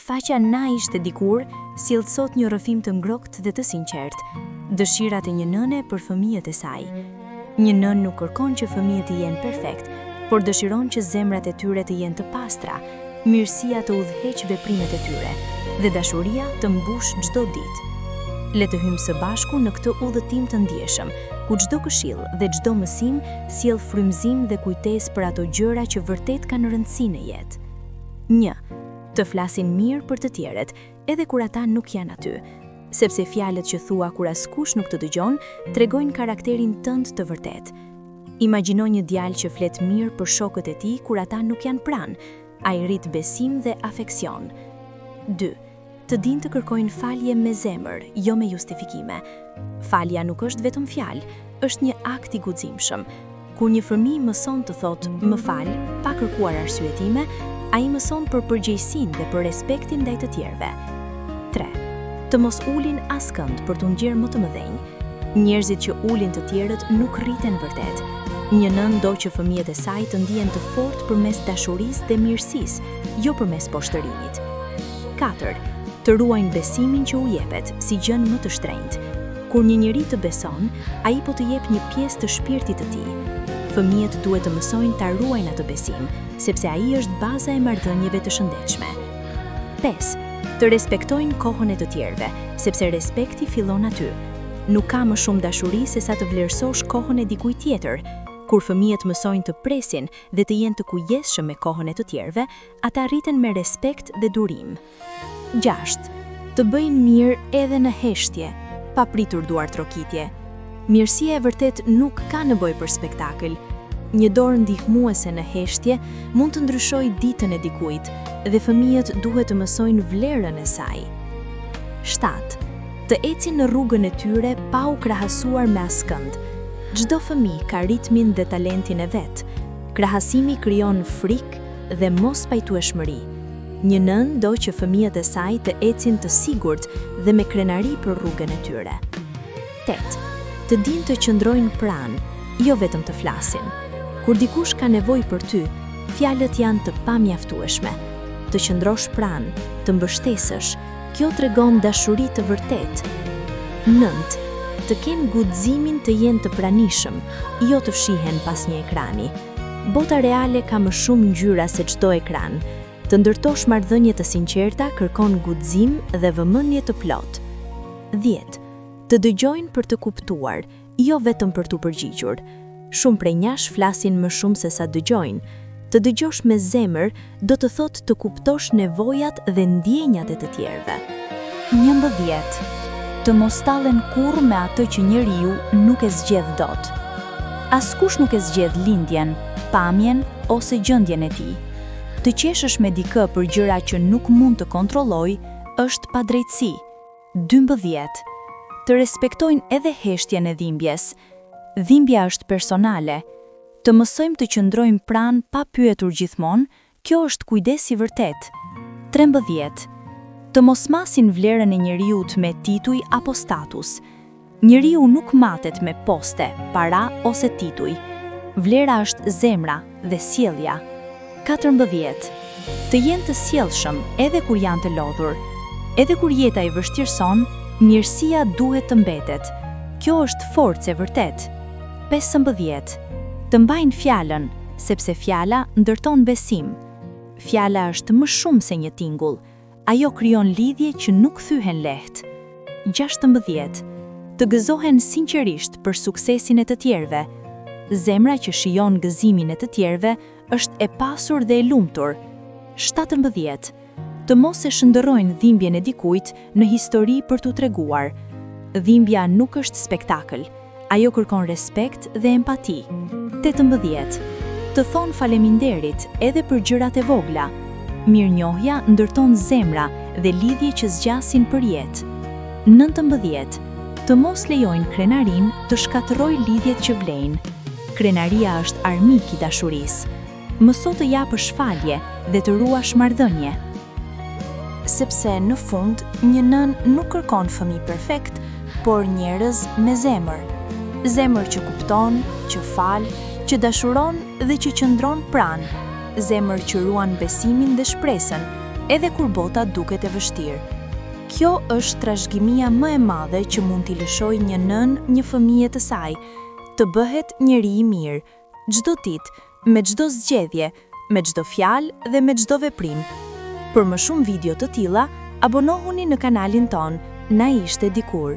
faqja na ishte dikur sjell sot një rrëfim të ngrohtë dhe të sinqert, dëshirat e një nëne për fëmijët e saj. Një nën nuk kërkon që fëmijët të jenë perfekt, por dëshiron që zemrat e tyre të jenë të pastra, mirësia të udhëheq veprimet e tyre dhe dashuria të mbush çdo ditë. Le të hymë së bashku në këtë udhëtim të ndjeshëm, ku çdo këshill dhe çdo mësim sjell frymëzim dhe kujtesë për ato gjëra që vërtet kanë rëndësi në jetë. 1. Të flasin mirë për të tjerët, edhe kur ata nuk janë aty, sepse fjalët që thua kur askush nuk të dëgjon tregojnë karakterin tënd të vërtet. Imagjino një djalë që flet mirë për shokët e tij kur ata nuk janë pranë, ai rrit besim dhe afeksion. 2. Të din të kërkojnë falje me zemër, jo me justifikime. Falja nuk është vetëm fjalë, është një akt i guximshëm. Kur një fëmijë mëson të thotë "më fal" pa kërkuar arsye time, ai mëson për përgjegjësinë dhe për respektin ndaj të tjerëve. 3. Të mos ulin askënd për t'u nxjerrë më të mëdhenj. Njerëzit që ulin të tjerët nuk rriten vërtet. Një nën do që fëmijët e saj të ndihen të fortë përmes dashurisë dhe mirësisë, jo përmes poshtërimit. 4. Të ruajnë besimin që u jepet, si gjën më të shtrenjtë. Kur një njeri të beson, ai po të jep një pjesë të shpirtit të tij. Fëmijët duhet të mësojnë ta ruajnë atë besim, sepse ai është baza e marrëdhënieve të shëndetshme. 5. Të respektojnë kohën e të tjerëve, sepse respekti fillon aty. Nuk ka më shumë dashuri se sa të vlerësosh kohën e dikujt tjetër. Kur fëmijët mësojnë të presin dhe të jenë të kujdesshëm me kohën e të tjerëve, ata rriten me respekt dhe durim. 6. Të bëjnë mirë edhe në heshtje, pa pritur duar trokitje. Mirësia e vërtet nuk ka nevojë për spektakël. Një dorë ndihmuese në heshtje mund të ndryshojë ditën e dikujt dhe fëmijët duhet të mësojnë vlerën e saj. 7. Të ecin në rrugën e tyre pa u krahasuar me askënd. Çdo fëmijë ka ritmin dhe talentin e vet. Krahasimi krijon frikë dhe mos pajtueshmëri. Një nën do që fëmijët e saj të ecin të sigurt dhe me krenari për rrugën e tyre. 8. Të din të qëndrojnë pranë, jo vetëm të flasin. Kur dikush ka nevojë për ty, fjalët janë të pamjaftueshme. Të qëndrosh pranë, të mbështesësh, kjo tregon dashuri të vërtetë. 9. Të kenë guximin të jenë të pranishëm, jo të fshihen pas një ekrani. Bota reale ka më shumë ngjyra se çdo ekran. Të ndërtosh marrëdhënie të sinqerta kërkon guxim dhe vëmendje të plotë. 10. Të dëgjojnë për të kuptuar, jo vetëm për t'u përgjigjur. Shumë prej njash flasin më shumë se sa dëgjojnë. Të dëgjosh me zemër do të thotë të kuptosh nevojat dhe ndjenjat e të tjerëve. 11. Të mos stallen kurrë me atë që njeriu nuk e zgjedh dot. Askush nuk e zgjedh lindjen, pamjen ose gjendjen e tij. Të qeshësh me dikë për gjëra që nuk mund të kontrolloj është padrejtësi. 12. Të respektojnë edhe heshtjen e dhimbjes. Dhimbja është personale. Të mësojmë të qëndrojmë pranë pa pyetur gjithmonë, kjo është kujdes i vërtet. 13. Të mos masin vlerën e njeriut me tituj apo status. Njeriu nuk matet me poste, para ose tituj. Vlera është zemra dhe sjellja. 14. Të jenë të sjellshëm edhe kur janë të lodhur. Edhe kur jeta i vështirëson, mirësia duhet të mbetet. Kjo është forcë e vërtet. 15. Të mbajnë fjalën, sepse fjala ndërton besim. Fjala është më shumë se një tingull. Ajo krijon lidhje që nuk thyhen lehtë. 16. Të gëzohen sinqerisht për suksesin e të tjerëve. Zemra që shijon gëzimin e të tjerëve është e pasur dhe e lumtur. 17. Të mos e shndërrojnë dhimbjen e dikujt në histori për t'u treguar. Dhimbja nuk është spektakël. Ajo kërkon respekt dhe empati. 18. Të thonë faleminderit edhe për gjërat e vogla. Mirënjohja ndërton zemra dhe lidhje që zgjasin për jetë. 19. Të mos lejojnë krenarin të shkatërrojë lidhjet që vlejnë. Krenaria është armik i dashurisë. Mëso të japësh falje dhe të ruash marrëdhënie. Sepse në fund, një nën nuk kërkon fëmijë perfekt, por njerëz me zemër. Zemër që kupton, që fal, që dashuron dhe që qëndron pranë. Zemër që ruan besimin dhe shpresën, edhe kur bota duket e vështirë. Kjo është trashëgimia më e madhe që mund t'i lëshojë një nën një fëmijë të saj, të bëhet njeri i mirë, çdo ditë, me çdo zgjedhje, me çdo fjalë dhe me çdo veprim. Për më shumë video të tilla, abonohuni në kanalin ton, Na ishte dikur.